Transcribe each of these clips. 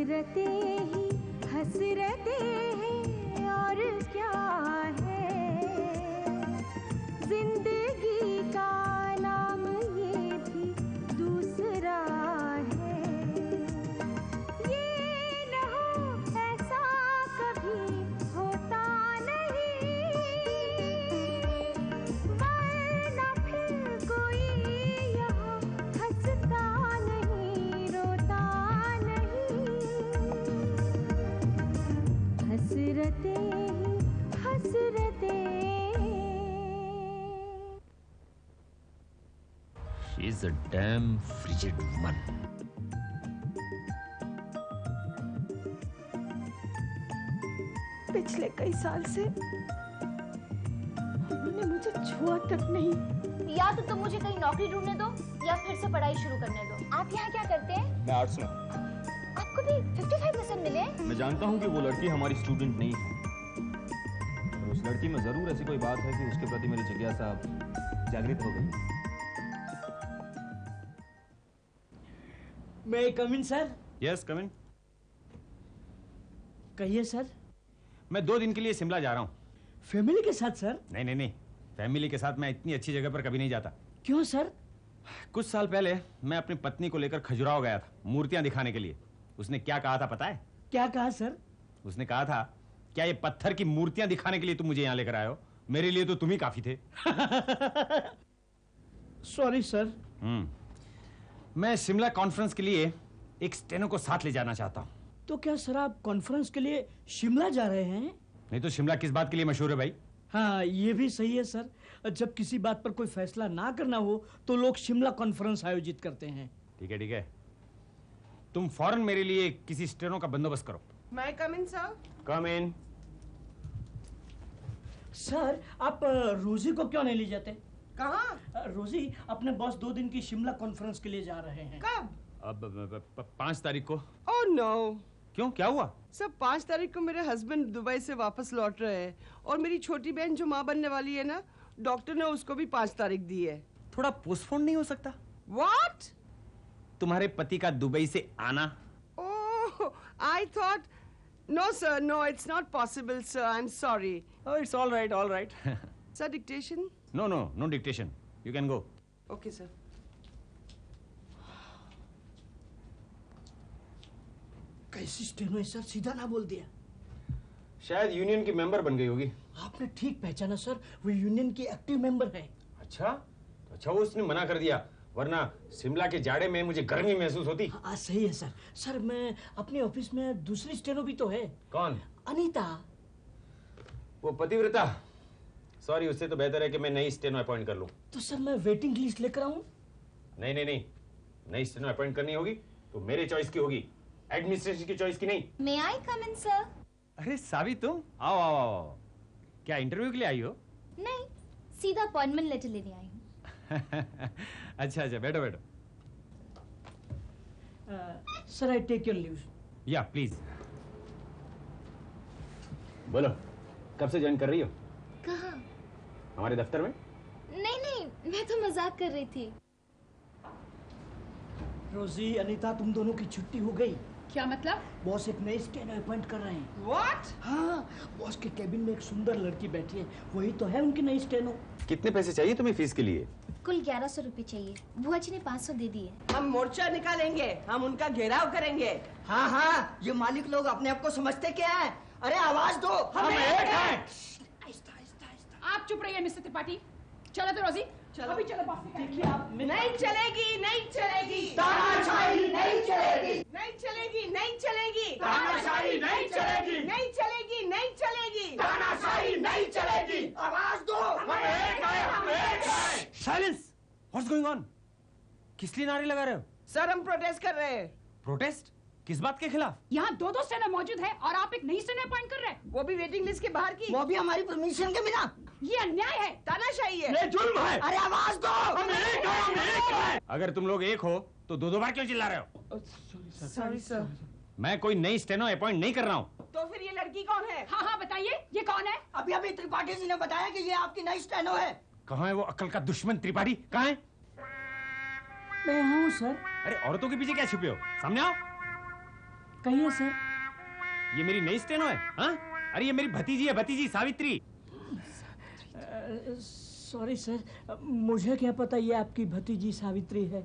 हसरतें ही हसरतें हैं और क्या है, जिंदगी का नाम ये भी दूसरा है। ये न हो ऐसा कभी होता नहीं, वरना फिर कोई यहाँ हंसता नहीं रोता नहीं। हसरतें ही हसरतें। She is a damn frigid woman. पिछले कई साल से उन्होंने मुझे छुआ तक नहीं। या तो तुम मुझे कहीं नौकरी ढूंढने दो या फिर से पढ़ाई शुरू करने दो। आप यहाँ क्या करते हैं? मैं आर्ट्स में। आपको भी 55% मिले? मैं जानता हूँ कि वो लड़की हमारी स्टूडेंट नहीं है, पर उस लड़की में जरूर ऐसी कोई बात है कि उसके प्रति मेरी जिज्ञासा जागृत हो गई। मैं कम इन सर? यस कम इन। कहिए सर। मैं 2 दिन के लिए शिमला जा रहा हूँ। फैमिली के साथ सर? नहीं, फैमिली के साथ मैं इतनी अच्छी जगह पर कभी नहीं जाता। क्यों सर? कुछ साल पहले मैं अपनी पत्नी को लेकर खजुराहो गया था मूर्तियां दिखाने के लिए। उसने क्या कहा था पता है? क्या कहा सर? उसने कहा था, क्या ये पत्थर की मूर्तियां दिखाने के लिए तुम मुझे यहाँ लेकर आए हो? मेरे लिए तो तुम ही काफी थे। Sorry sir. मैं शिमला कॉन्फ्रेंस के लिए एक स्टेनो को साथ ले जाना चाहता हूँ। तो क्या सर आप कॉन्फ्रेंस के लिए शिमला जा रहे हैं? नहीं तो शिमला किस बात के लिए मशहूर है भाई? हाँ ये भी सही है सर। जब किसी बात पर कोई फैसला ना करना हो तो लोग शिमला कॉन्फ्रेंस आयोजित करते हैं। ठीक है, तुम फौरन मेरे लिए किसी स्टेनो का बंदोबस्त करो। मैं कम इन सर? कम इन। सर आप रोजी को क्यों नहीं ले जाते? कहाँ? रोजी अपने बॉस 2 दिन की शिमला कॉन्फ्रेंस के लिए जा रहे हैं। कब? अब 5 तारीख को। Oh no. क्यों, क्या हुआ? सब 5 तारीख को मेरे हस्बैंड दुबई से वापस लौट रहे हैं और मेरी छोटी बहन जो माँ बनने वाली है ना, डॉक्टर ने उसको भी 5 तारीख दी है। थोड़ा पोस्टपोन नहीं हो सकता? What? तुम्हारे पति का दुबई से आना? Oh, I thought, no sir, no, it's not possible sir, I'm sorry. Oh, it's all right. Sir, dictation? No dictation. You can go. Okay sir. कैसी स्टेनो है सर, सीधा ना बोल दिया। शायद यूनियन की मेंबर बन गई होगी। आपने ठीक पहचाना सर, वो यूनियन की एक्टिव मेंबर है। अच्छा वो उसने मना कर दिया, वरना शिमला के जाड़े में मुझे गर्मी महसूस होती। हाँ सही है सर। सर मैं अपने ऑफिस में दूसरी स्टेनो भी तो है। कौन? अनीता। वो पतिव्रता। सॉरी, उससे तो बेहतर है कि मैं नई स्टेनो अपॉइंट कर लूं। तो सर मैं वेटिंग लिस्ट लेकर आऊं? नहीं, नई स्टेनो अपॉइंट करनी होगी तो मेरे चॉइस की होगी, एडमिनिस्ट्रेशन की चॉइस की नहीं। May I come in, sir? अरे सावी, तुम आओ। क्या इंटरव्यू के लिए आई हो? नहीं, सीधा अपॉइंटमेंट लेटर लेने आई हूँ। अच्छा, बैठो। Sir I take your leave. या प्लीज। बोलो, कब से ज्वाइन कर रही हो? कहाँ? हमारे दफ्तर में। नहीं, मैं तो मजाक कर रही थी। रोजी, अनीता, तुम दोनों की छुट्टी हो गई। क्या मतलब? बॉस एक नई स्टेनो अपॉइंट कर रहे हैं। What? हाँ, बॉस के केबिन में एक सुंदर लड़की बैठी है, वही तो है उनकी नई स्टेनो। कितने पैसे चाहिए तुम्हें फीस के लिए? कुल 1100 रुपए चाहिए। बुआ जी ने 500 दे दिए। हम मोर्चा निकालेंगे, हम उनका घेराव करेंगे। हाँ, ये मालिक लोग अपने आप को समझते क्या है? अरे आवाज दो, हम एक हैं। आप चुप रहिए मिस्टर त्रिपाठी। चलो तो रोजी, चलो। अभी चलो बॉस के देखिए आप। नहीं चलेगी। तानाशाही नहीं चलेगी। नहीं चलेगी। तानाशाही नहीं चलेगी। नहीं चलेगी। तानाशाही नहीं चलेगी। आवाज दो, हम एक हैं। साइलेंस! What's going on? किस लिए नारे लगा रहे हो? सर हम प्रोटेस्ट कर रहे हैं। प्रोटेस्ट? किस बात के खिलाफ? यहाँ 2 स्टेनो मौजूद है और आप एक नई स्टेनो अपॉइंट कर रहे हैं। वो भी वेटिंग लिस्ट के बाहर की। वो भी हमारी परमिशन के बिना। ये अन्याय है। तानाशाही है। ये जुल्म है। अरे आवाज दो, हम एक हैं। अगर तुम लोग एक हो तो 2 बार क्यों चिल्ला रहे हो? Sorry sir. मैं कोई नई स्टेनो अपॉइंट नहीं कर रहा हूँ। तो फिर ये लड़की कौन है? हाँ बताइए, ये कौन है? अभी त्रिपाठी जी ने बताया कि ये आपकी नई स्टेनो है। कहाँ है वो अक्ल का दुश्मन त्रिपाठी? कहाँ है? मैं हूँ सर। अरे औरतों के पीछे क्या छुपे हो? सामने आओ। कहिए सर। ये मेरी नई स्टेनो है? हाँ? अरे ये मेरी भतीजी है, भतीजी सावित्री। सॉरी सर, मुझे क्या पता ये आपकी भतीजी सावित्री है।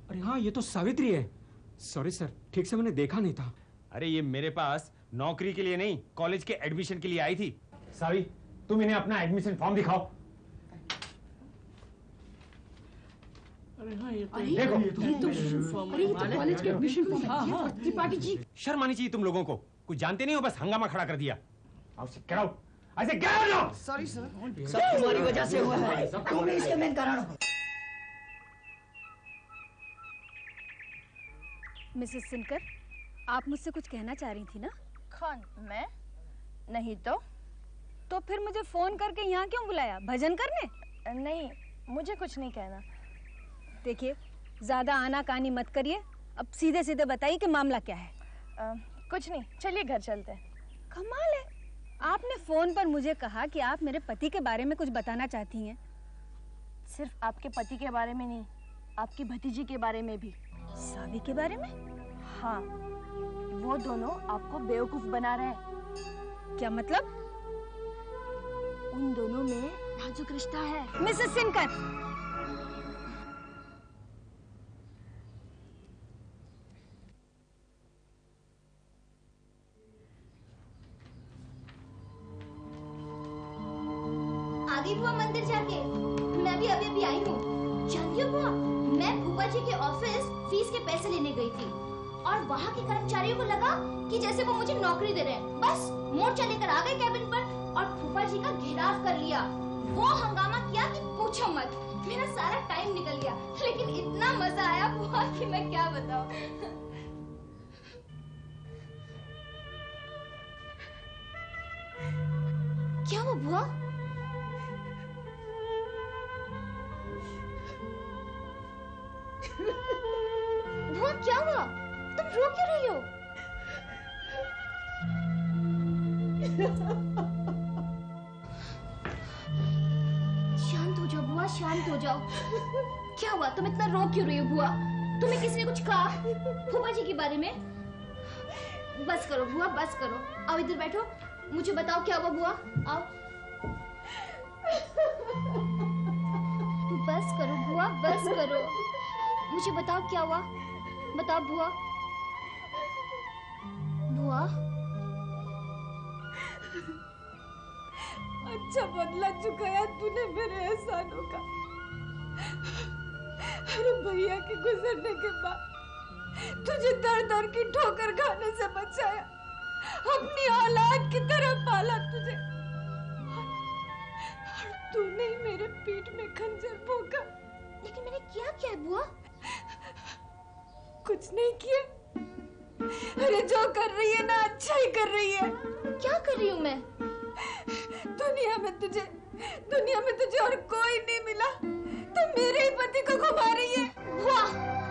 अरे हाँ, ये तो सावित्री है। सॉरी सर, ठीक से मैंने देखा नहीं था। अरे ये मेरे पास नौकरी के लिए नहीं, कॉलेज के एडमिशन के लिए आई थी। सावी, तुम इन्हें अपना एडमिशन फॉर्म दिखाओ। अरे हाँ, ये तो कॉलेज के एडमिशन फॉर्म। त्रिपाठी जी, शर्म आनी चाहिए तुम लोगों को। कुछ जानते नहीं हो, बस हंगामा खड़ा कर दिया। गेट आउट, आई से get out now. Sorry sir. सब तुम्हारी वजह से हुआ है, तुम ही इसके मेन कारण हो। मिसेस सिनकर, आप मुझसे कुछ कहना चाह रही थी ना? कौन? मैं? नहीं तो फिर मुझे फोन करके यहाँ क्यों बुलाया? भजन करने? नहीं, मुझे कुछ नहीं कहना। देखिए, ज्यादा आनाकानी मत करिए। अब सीधे सीधे बताइए कि मामला क्या है। कुछ नहीं, चलिए घर चलते हैं। कमाल है, आपने फोन पर मुझे कहा कि आप मेरे पति के बारे में कुछ बताना चाहती हैं। सिर्फ आपके पति के बारे में नहीं, आपकी भतीजी के बारे में भी। सावी के बारे में? हाँ, वो दोनों आपको बेवकूफ बना रहे हैं। क्या मतलब? उन दोनों में नाजुक रिश्ता है। मिसेस सिनकर, आगे बुआ मंदिर जाके। मैं भी अभी आई हूँ। जानती हो बुआ, मैं फूफा जी के ऑफिस फीस के पैसे लेने गई थी और वहाँ के कर्मचारियों को लगा कि जैसे वो मुझे नौकरी दे रहे हैं। बस मोर्चा लेकर आ गए कैबिन पर और फूफा जी का घेराव कर लिया। वो हंगामा किया कि पूछो मत। मेरा सारा टाइम निकल गया, लेकिन इतना मजा आया बुआ कि मैं क्या बताऊं। क्या हुआ बुआ? बुआ क्या हुआ? तुम रो क्यों रही हो? शांत हो जाओ बुआ, शांत हो जाओ। क्या हुआ? तुम इतना रो क्यों रही हो बुआ? तुम्हें किसी ने कुछ कहा फूफा जी के बारे में? बस करो बुआ, बस करो। आओ इधर बैठो, मुझे बताओ क्या हुआ बुआ। आओ, बस करो बुआ, बस करो। मुझे बताओ क्या हुआ, बताओ बुआ। बुआ, अच्छा बदला चुकाया तूने मेरे एहसानों का। अरे भैया के गुजरने के बाद तुझे दर दर की ठोकर खाने से बचाया, अपनी औलाद की तरह पाला तुझे, और तूने ही मेरे पीठ में खंजर भोंका। लेकिन मैंने क्या किया बुआ? कुछ नहीं किया। अरे जो कर रही है ना, अच्छा ही कर रही है। क्या कर रही हूँ मैं? दुनिया में तुझे और कोई नहीं मिला तो मेरे ही पति को घुमा रही है। बुआ,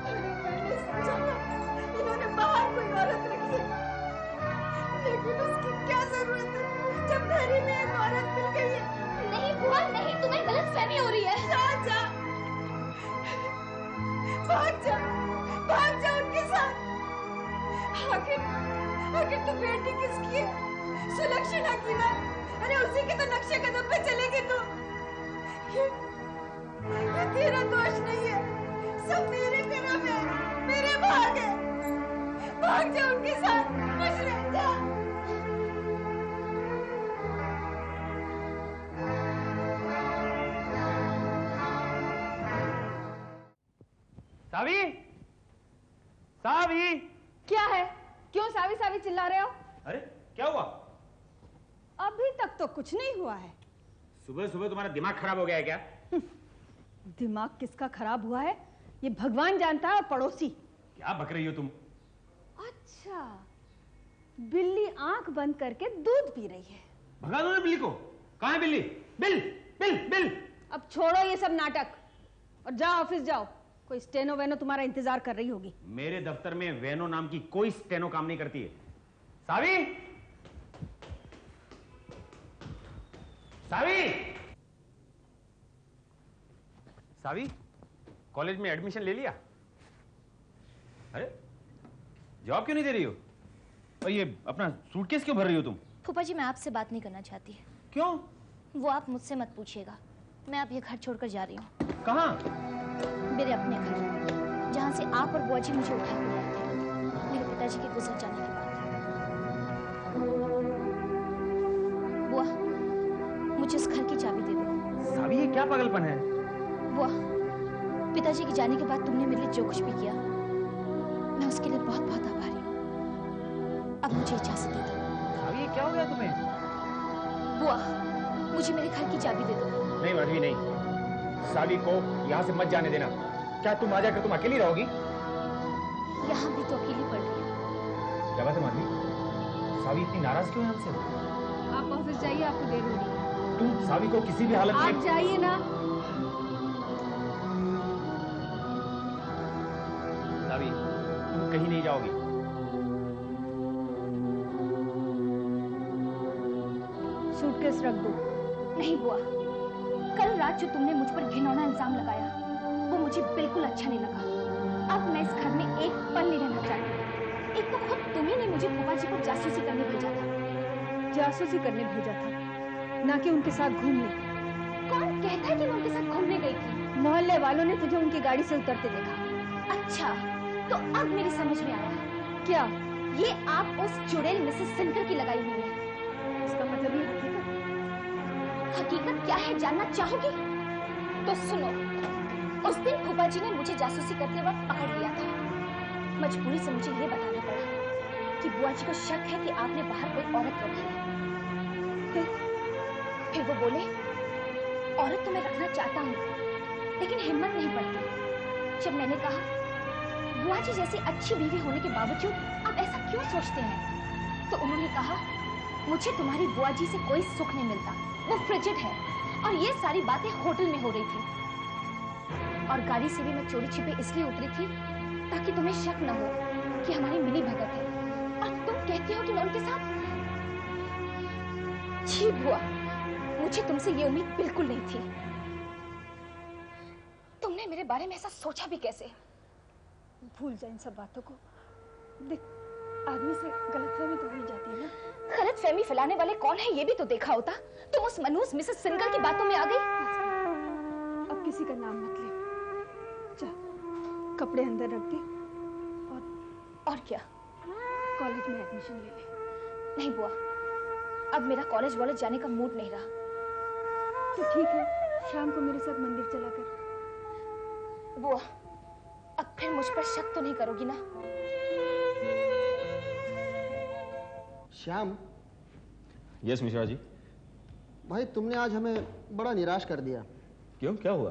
मैंने सोचा इन्होंने बाहर कोई औरत रखी है, लेकिन उसकी क्या जरूरत है जब घर ही में एक औरत मिल गई है। नहीं बुआ नहीं, तुम्हें गलतफहमी हो रही है। भाग जा उनके साथ। आखिर तू बेटी किसकी है? सुलक्षणा की ना? अरे उसी के तो नक्शे कदम पे चलेगी तू। ये तेरा दोष नहीं है, सब मेरे कर्म है, मेरे भाग है। भाग जा उनके साथ, खुश रह जा। सावी, सावी, क्या है? क्यों सावी सावी चिल्ला रहे हो? अरे क्या हुआ? अभी तक तो कुछ नहीं हुआ है। सुबह सुबह तुम्हारा दिमाग खराब हो गया है क्या? दिमाग किसका खराब हुआ है ये भगवान जानता है, और पड़ोसी। क्या बक रही हो तुम? अच्छा, बिल्ली आंख बंद करके दूध पी रही है। भगा दो ना बिल्ली को। कहाँ है बिल्ली? Bill bill bill. अब छोड़ो ये सब नाटक और जाओ ऑफिस जाओ। कोई स्टेनो वेनो तुम्हारा इंतजार कर रही होगी। मेरे दफ्तर में वेनो नाम की कोई स्टेनो काम नहीं करती है। सावी, सावी, सावी, कॉलेज में एडमिशन ले लिया? अरे जवाब क्यों नहीं दे रही हो? और ये अपना सूटकेस क्यों भर रही हो तुम? फूफा जी मैं आपसे बात नहीं करना चाहती। क्यों? वो आप मुझसे मत पूछिएगा। मैं अब ये घर छोड़कर जा रही हूँ। कहाँ? मेरे अपने घर, जहाँ से आप और बुआ जी मुझे उठा कर लाए थे मेरे पिताजी के गुजर जाने के बाद। बुआ, मुझे उस घर की चाबी दे दो। सावी, ये क्या पागलपन है? बुआ, पिताजी के जाने के बाद तुमने मेरे लिए जो कुछ भी किया, मैं उसके लिए बहुत बहुत आभारी हूँ। अब मुझे इजाजत दे दो। सावी, ये क्या हो गया तुम्हें? बुआ, मुझे मेरे घर की चाबी दे दो। नहीं माधवी, नहीं। सावी को यहाँ से मत जाने देना। क्या तुम आ जाकर तुम अकेली रहोगी? यहाँ भी तो अकेली पड़ रही है। क्या बात है माधवी? सावी इतनी नाराज क्यों है हमसे? आप ऑफिस जाइए, आपको देर हो रही है। तुम सावी को किसी भी हालत में... आप जाइए ना। सावी, तुम कहीं नहीं जाओगी। सूटकेस रख दो। नहीं बुआ, कल रात जो तुमने मुझ पर घिनौना इल्जाम लगाया वो मुझे बिल्कुल अच्छा नहीं लगा। अब मैं इस घर में एक पल नहीं रहना चाहती। एक तो खुद तुम्ही ने मुझे फूफा जी को जासूसी करने भेजा था। जासूसी करने भेजा था, ना कि उनके साथ घूमने। कौन कहता है कि मैं उनके साथ घूमने गई थी? मोहल्ले वालों ने तुझे उनकी गाड़ी से उतरते देखा। अच्छा, तो अब मेरी समझ में आया। क्या? ये आप उस चुड़ैल मिसेस सिंकर की लगाई हुई है। इसका मतलब ये हकीकत? हकीकत क्या है जानना चाहोगी? तो सुनो, उस दिन फूफा जी ने मुझे जासूसी करते वक्त पकड़ लिया था। मजबूरी से मुझे ये बताना पड़ा कि बुआ जी को शक है कि आपने बाहर कोई औरत रखी है। फिर वो बोले, औरत तो मैं रखना चाहता हूँ, लेकिन हिम्मत नहीं पड़ती। जब मैंने कहा, बुआ जी जैसी अच्छी बीवी होने के बावजूद आप ऐसा क्यों सोचते हैं, तो उन्होंने कहा, मुझे तुम्हारी बुआ जी से कोई सुख नहीं मिलता, वो फ्रिजिड है। और ये सारी बातें होटल में हो रही थी। और गाड़ी से भी मैं चोरी छिपे इसलिए उतरी थी ताकि तुम्हें शक न हो कि हमारी मिली भगत है। और तुम कहते हो कि मैं उनके साथ... छी बुआ, मुझे तुमसे ये उम्मीद बिल्कुल नहीं थी। तुमने मेरे बारे में ऐसा सोचा भी कैसे? भूल जा इन सब बातों को। देख, आदमी से गलतफहमी तो हो ही जाती है ना। गलतफहमी फैलाने वाले कौन है ये भी तो देखा होता। तुम उस मनूस मिसेस सिंगर की बातों में आ गई। अब किसी का नाम मत ले। जा, कपड़े अंदर रख दे और क्या? कॉलेज में एडमिशन ले ले। नहीं बुआ, अब मेरा कॉलेज वॉलेज जाने का मूड नहीं रहा। तो ठीक है, शाम को मेरे साथ मंदिर चला कर। बुआ, अब फिर मुझ पर शक तो नहीं करोगी ना? श्याम। यस मिश्रा जी। भाई, तुमने आज हमें बड़ा निराश कर दिया। क्यों, क्या हुआ?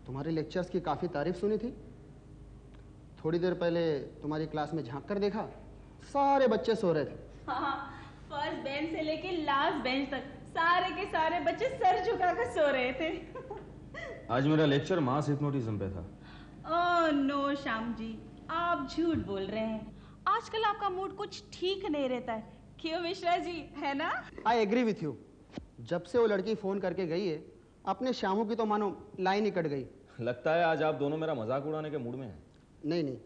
तुम्हारे लेक्चर्स की काफ़ी तारीफ सुनी थी। थोड़ी देर पहले तुम्हारी क्लास में झांक कर देखा, सारे बच्चे सो रहे थे। हाँ, फर्स्ट बेंच से लेके लास्ट बेंच तक सारे के सारे बच्चे सर झुकाकर सो रहे थे। आज मेरा लेक्चर मास हिप्नोटिज्म पे था। ओह नो श्याम जी, आप झूठ बोल रहे हैं। आजकल आपका मूड कुछ ठीक नहीं रहता है, क्यों मिश्रा जी, है ना? I agree with you. जब से वो लड़की फोन करके गई है, अपने श्यामू की तो मानो लाइन ही कट गई। लगता है आज आप दोनों मेरा मजाक उड़ाने के मूड में हैं। नहीं नहीं,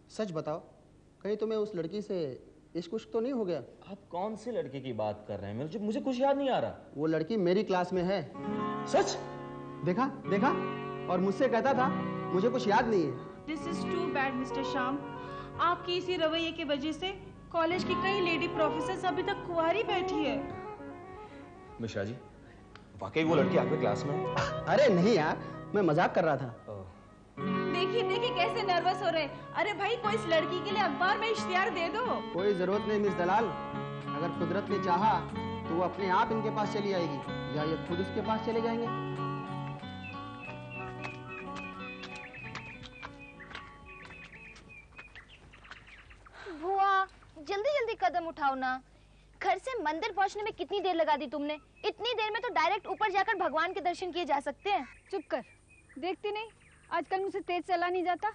सच बताओ, कहीं तुम्हें उस लड़की से इश्क उश्क तो नहीं हो गया? आप कौन सी लड़की की बात कर रहे हैं? मुझे कुछ याद नहीं आ रहा। वो लड़की मेरी क्लास में है। सच? देखा देखा, और मुझसे कहता था मुझे कुछ याद नहीं है। This is too bad mister Shyam. आपकी इसी रवैये की वजह से कॉलेज की कई लेडी प्रोफेसर्स अभी तक कुंवारी बैठी है। मिश्रा जी, वाकई वो लड़की आपके क्लास में है? अरे नहीं यार, मैं मजाक कर रहा था। देखिए देखिए कैसे नर्वस हो रहे हैं। अरे भाई, कोई इस लड़की के लिए अखबार में इश्तिहार दे दो। कोई जरूरत नहीं मिस दलाल, अगर कुदरत ने चाहा तो वो अपने आप इनके पास चली आएगी, या ये खुद उसके पास चले जाएंगे। बुआ, जल्दी जल्दी कदम उठाओ ना। घर से मंदिर पहुंचने में कितनी देर लगा दी तुमने? इतनी देर में तो डायरेक्ट ऊपर जाकर भगवान के दर्शन किए जा सकते हैं। चुप कर, देखती नहीं आजकल मुझसे तेज चला नहीं जाता।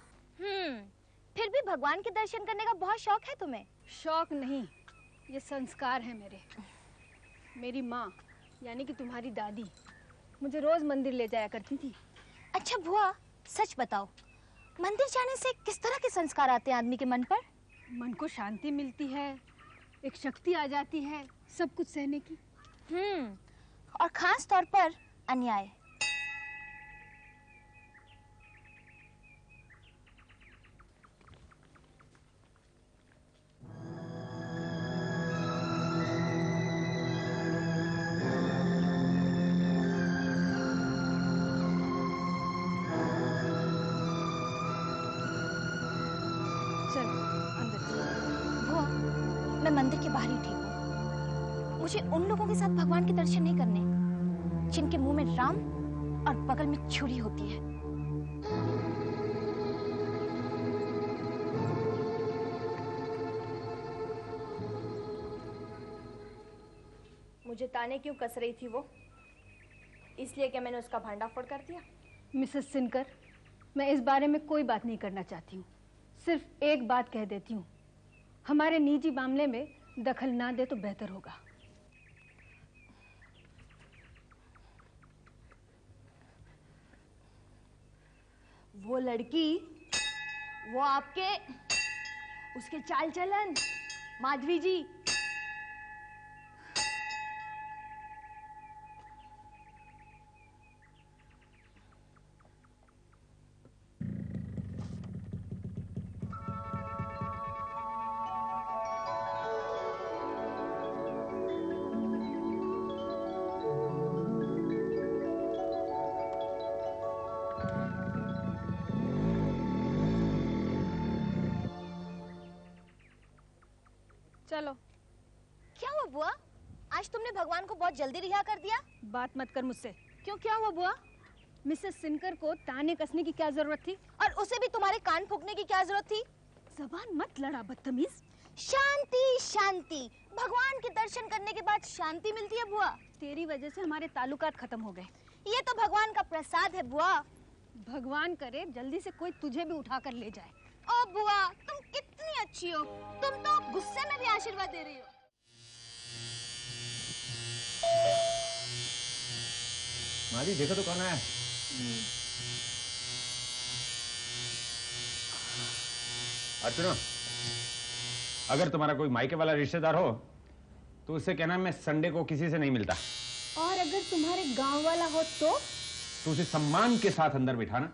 फिर भी भगवान के दर्शन करने का बहुत शौक है तुम्हें? शौक नहीं, ये संस्कार है मेरे। मेरी माँ यानी कि तुम्हारी दादी मुझे रोज मंदिर ले जाया करती थी। अच्छा बुआ, सच बताओ, मंदिर जाने से किस तरह के संस्कार आते हैं आदमी के मन पर? मन को शांति मिलती है, एक शक्ति आ जाती है सब कुछ सहने की। और खास तौर पर अन्याय। मैं मंदिर के बाहर ही ठीक हूँ। मुझे उन लोगों के साथ भगवान के दर्शन नहीं करने जिनके मुंह में राम और बगल में छुरी होती है। मुझे ताने क्यों कस रही थी वो? इसलिए कि मैंने उसका भांडाफोड़ कर दिया? मिसेस सिनकर, मैं इस बारे में कोई बात नहीं करना चाहती हूँ। सिर्फ एक बात कह देती हूँ, हमारे निजी मामले में दखल ना दे तो बेहतर होगा। वो लड़की, वो आपके, उसके चाल चलन, माधवी जी, चलो। क्या हुआ बुआ? आज तुमने भगवान को बहुत जल्दी रिहा कर दिया। बात मत कर मुझसे। क्यों, क्या हुआ बुआ? मिसेस सिनकर को ताने कसने की क्या जरूरत थी? और उसे भी तुम्हारे कान फूंकने की क्या जरूरत थी? जबान मत लड़ा बदतमीज। शांति शांति, भगवान के दर्शन करने के बाद शांति मिलती है बुआ। तेरी वजह से हमारे ताल्लुकात खत्म हो गए। ये तो भगवान का प्रसाद है बुआ। भगवान करे जल्दी से कोई तुझे भी उठा कर ले जाए। ओ बुआ, तुम कितनी अच्छी हो। तुम तो गुस्से में भी आशीर्वाद दे रही हो। माली देखो तो कौन आया। अर्चना, अगर तुम्हारा कोई मायके वाला रिश्तेदार हो तो उससे कहना मैं संडे को किसी से नहीं मिलता। और अगर तुम्हारे गांव वाला हो तो उसे सम्मान के साथ अंदर बिठाना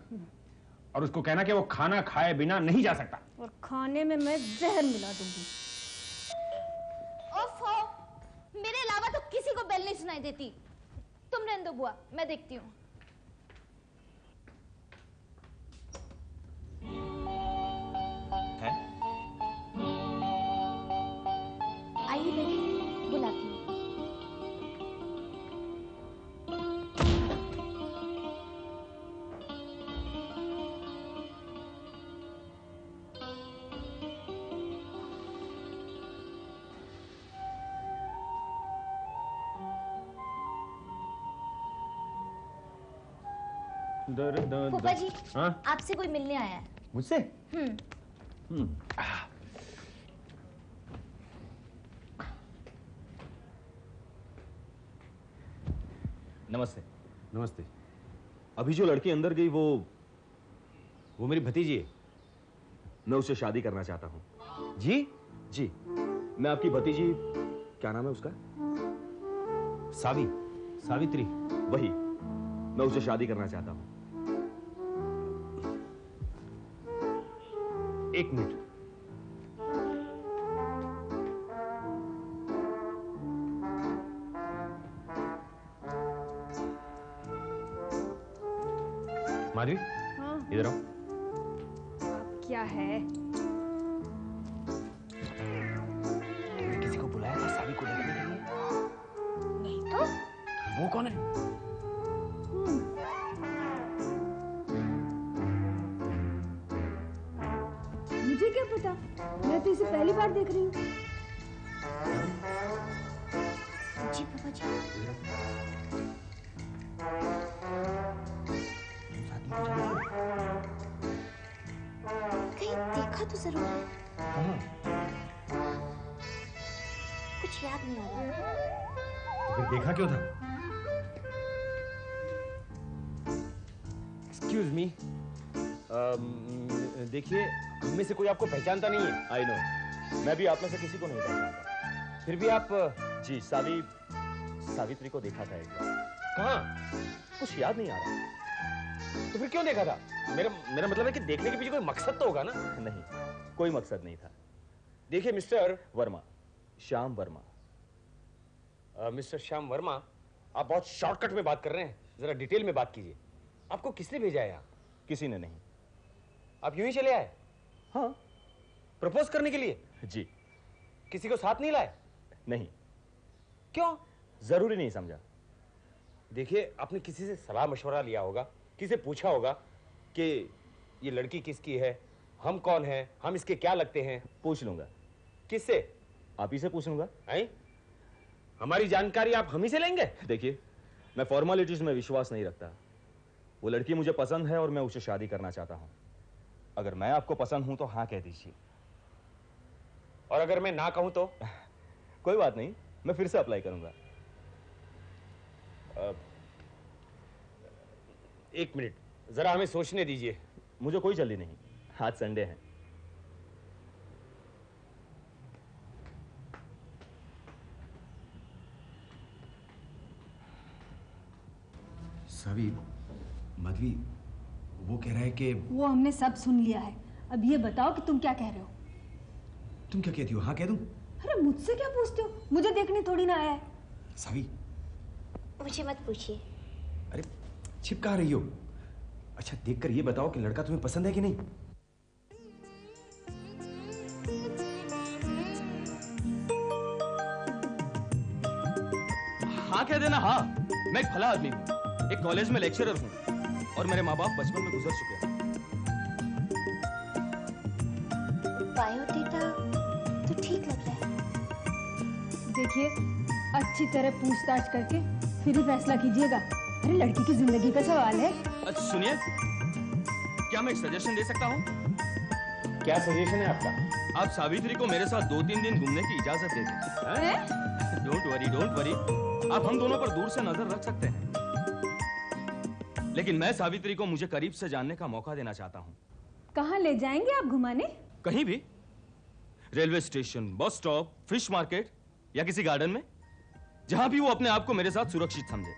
और उसको कहना कि वो खाना खाए बिना नहीं जा सकता। और खाने में मैं जहर मिला दूंगी। ओफो, मेरे अलावा तो किसी को बेल नहीं सुनाई देती। तुम रहने दो बुआ, मैं देखती हूँ। आइए बेटी, बुलाती हूँ। फूफा जी, आपसे कोई मिलने आया है। मुझसे? नमस्ते। नमस्ते। अभी जो लड़की अंदर गई वो मेरी भतीजी है। मैं उससे शादी करना चाहता हूँ। जी? जी, मैं आपकी भतीजी, क्या नाम है उसका? सावित्री। वही, मैं उससे शादी करना चाहता हूँ। एक मिनट। माधवी, हाँ। इधर आओ। अब क्या है? तुमने किसी को बुलाया था सावी को देखने के लिए? नहीं तो। वो कौन है? मुझे क्या पता, मैं तो इसे पहली बार देख रही हूँ। जी पापा जी। कहीं देखा तो जरूर है। कुछ याद नहीं आ रहा। तो फिर देखा क्यों था? एक्सक्यूज मी, देखिए, हम में से कोई आपको पहचानता नहीं है। आई नो, मैं भी आप में से किसी को नहीं पहचानता। फिर भी आप जी सावित्री को देखा था एक बार। कहाँ? कुछ याद नहीं आ रहा। तो फिर क्यों देखा था? मेरा मतलब है कि देखने के पीछे कोई मकसद तो होगा ना? नहीं, कोई मकसद नहीं था। देखिए मिस्टर वर्मा, श्याम वर्मा। मिस्टर श्याम वर्मा, आप बहुत शॉर्टकट में बात कर रहे हैं, जरा डिटेल में बात कीजिए। आपको किसने भेजा है यहाँ? किसी ने नहीं। आप यूं ही चले आए? हाँ। प्रपोज करने के लिए? जी। किसी को साथ नहीं लाए? नहीं। क्यों? जरूरी नहीं समझा। देखिए, आपने किसी से सलाह मशवरा लिया होगा, किसी से पूछा होगा कि ये लड़की किसकी है, हम कौन हैं, हम इसके क्या लगते हैं। पूछ लूंगा। किससे? आप ही से पूछ लूंगा। हमारी जानकारी आप हम ही से लेंगे? देखिए, मैं फॉर्मेलिटीज में विश्वास नहीं रखता। वो लड़की मुझे पसंद है और मैं उससे शादी करना चाहता हूं। अगर मैं आपको पसंद हूं तो हाँ कह दीजिए। और अगर मैं ना कहूं तो? कोई बात नहीं, मैं फिर से अप्लाई करूंगा। एक मिनट, जरा हमें सोचने दीजिए। मुझे कोई जल्दी नहीं, आज संडे है। सभी मधवी, वो कह रहा है कि वो हमने सब सुन लिया है। अब ये बताओ कि तुम क्या कह रहे हो? तुम क्या कहती हो? हाँ कह दूं? अरे मुझसे क्या पूछते हो? मुझे देखने थोड़ी ना आया है। सभी, मुझे मत पूछिए। अरे छिपका रही हो? अच्छा देखकर ये बताओ कि लड़का तुम्हें पसंद है कि नहीं? हाँ कह देना। हाँ, मैं एक भला आदमी हूँ, एक कॉलेज में लेक्चरर हूँ और मेरे माँ बाप बचपन में गुजर चुके हैं। बायोडेटा तो ठीक लग रहा है। देखिए, अच्छी तरह पूछताछ करके फिर ही फैसला कीजिएगा। अरे लड़की की जिंदगी का सवाल है। अच्छा सुनिए, क्या मैं एक सजेशन दे सकता हूँ? क्या सजेशन है आपका? आप सावित्री को मेरे साथ 2-3 दिन घूमने की इजाजत दे दीजिए। डोंट वरी, आप हम दोनों पर दूर से नजर रख सकते हैं, लेकिन मैं सावित्री को मुझे करीब से जानने का मौका देना चाहता हूँ। कहाँ ले जाएंगे आप घुमाने? कहीं भी, railway station, bus stop, fish market या किसी गार्डन में, जहां भी वो अपने आप को मेरे साथ सुरक्षित समझे।